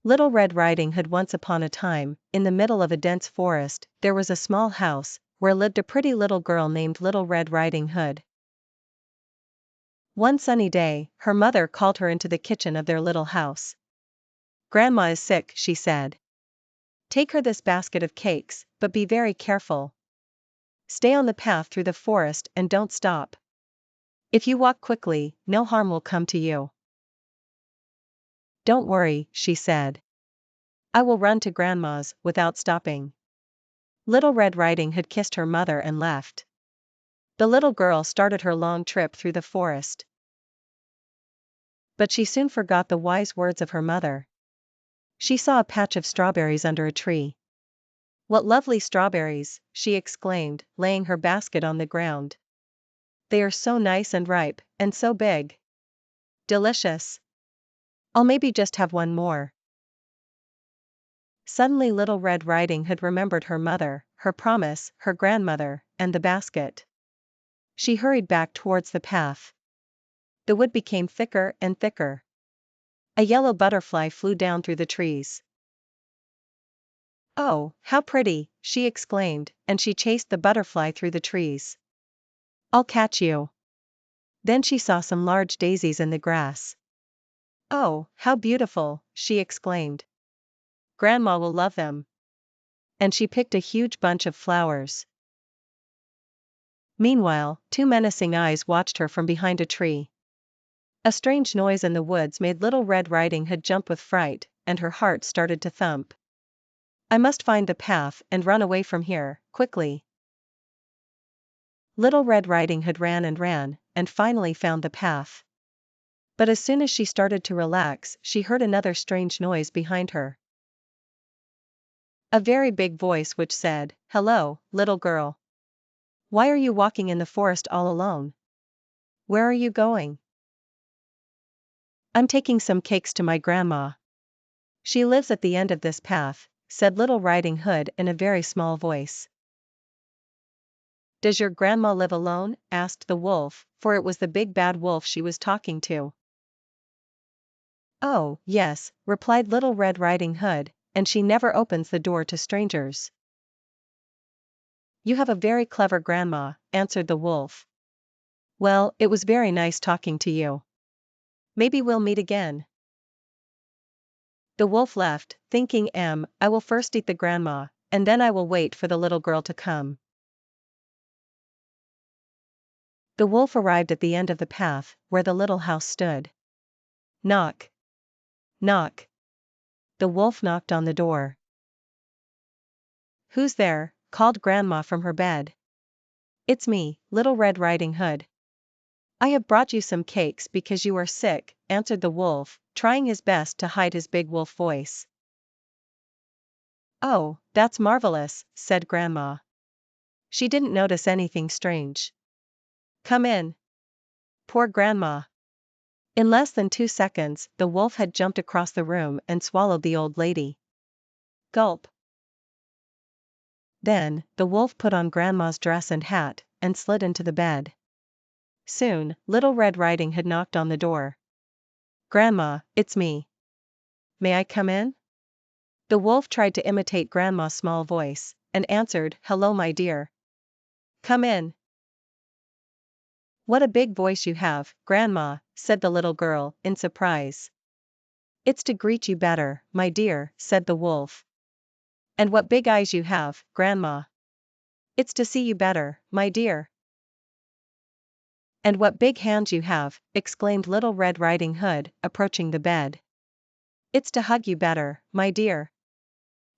Little Red Riding Hood. Once upon a time, in the middle of a dense forest, there was a small house, where lived a pretty little girl named Little Red Riding Hood. One sunny day, her mother called her into the kitchen of their little house. "Grandma is sick," she said. "Take her this basket of cakes, but be very careful. Stay on the path through the forest and don't stop. If you walk quickly, no harm will come to you." "Don't worry," she said. "I will run to Grandma's without stopping." Little Red Riding Hood kissed her mother and left. The little girl started her long trip through the forest. But she soon forgot the wise words of her mother. She saw a patch of strawberries under a tree. "What lovely strawberries!" she exclaimed, laying her basket on the ground. "They are so nice and ripe, and so big. Delicious. I'll maybe just have one more." Suddenly Little Red Riding Hood remembered her mother, her promise, her grandmother, and the basket. She hurried back towards the path. The wood became thicker and thicker. A yellow butterfly flew down through the trees. "Oh, how pretty!" she exclaimed, and she chased the butterfly through the trees. "I'll catch you." Then she saw some large daisies in the grass. "Oh, how beautiful!" she exclaimed. "Grandma will love them." And she picked a huge bunch of flowers. Meanwhile, two menacing eyes watched her from behind a tree. A strange noise in the woods made Little Red Riding Hood jump with fright, and her heart started to thump. "I must find the path and run away from here, quickly." Little Red Riding Hood ran, and finally found the path. But as soon as she started to relax, she heard another strange noise behind her. A very big voice which said, "Hello, little girl. Why are you walking in the forest all alone? Where are you going?" "I'm taking some cakes to my grandma. She lives at the end of this path," said Little Riding Hood in a very small voice. "Does your grandma live alone?" asked the wolf, for it was the big bad wolf she was talking to. "Oh, yes," replied Little Red Riding Hood, "and she never opens the door to strangers." "You have a very clever grandma," answered the wolf. "Well, it was very nice talking to you. Maybe we'll meet again." The wolf left, thinking, I will first eat the grandma, and then I will wait for the little girl to come." The wolf arrived at the end of the path, where the little house stood. Knock. Knock. The wolf knocked on the door. "Who's there?" called Grandma from her bed. "It's me, Little Red Riding Hood. I have brought you some cakes because you are sick," answered the wolf, trying his best to hide his big wolf voice. "Oh, that's marvelous," said Grandma. She didn't notice anything strange. "Come in." Poor Grandma. In less than 2 seconds, the wolf had jumped across the room and swallowed the old lady. Gulp. Then, the wolf put on Grandma's dress and hat, and slid into the bed. Soon, Little Red Riding Hood knocked on the door. "Grandma, it's me. May I come in?" The wolf tried to imitate Grandma's small voice, and answered, "Hello, my dear. Come in." "What a big voice you have, Grandma," said the little girl, in surprise. "It's to greet you better, my dear," said the wolf. "And what big eyes you have, Grandma." "It's to see you better, my dear." "And what big hands you have," exclaimed Little Red Riding Hood, approaching the bed. "It's to hug you better, my dear."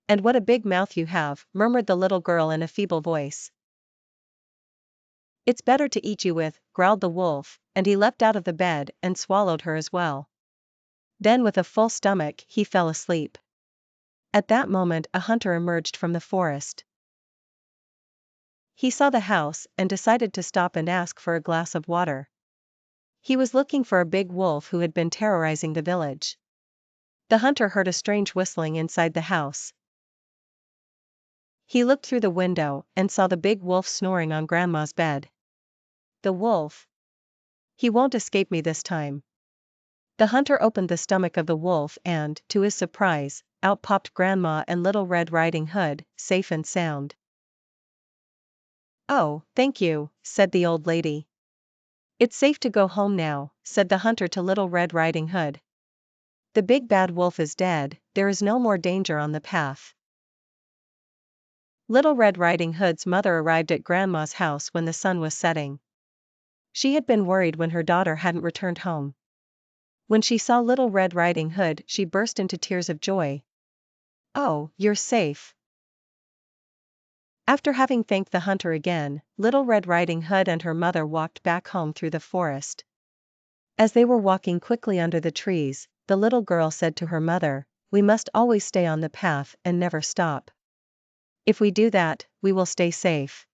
"And what a big mouth you have," murmured the little girl in a feeble voice. "It's better to eat you with," growled the wolf, and he leapt out of the bed and swallowed her as well. Then with a full stomach he fell asleep. At that moment a hunter emerged from the forest. He saw the house and decided to stop and ask for a glass of water. He was looking for a big wolf who had been terrorizing the village. The hunter heard a strange whistling inside the house. He looked through the window and saw the big wolf snoring on Grandma's bed. The wolf. He won't escape me this time. The hunter opened the stomach of the wolf and, to his surprise, out popped Grandma and Little Red Riding Hood, safe and sound. "Oh, thank you," said the old lady. "It's safe to go home now," said the hunter to Little Red Riding Hood. "The big bad wolf is dead, there is no more danger on the path." Little Red Riding Hood's mother arrived at Grandma's house when the sun was setting. She had been worried when her daughter hadn't returned home. When she saw Little Red Riding Hood, she burst into tears of joy. "Oh, you're safe." After having thanked the hunter again, Little Red Riding Hood and her mother walked back home through the forest. As they were walking quickly under the trees, the little girl said to her mother, "We must always stay on the path and never stop. If we do that, we will stay safe."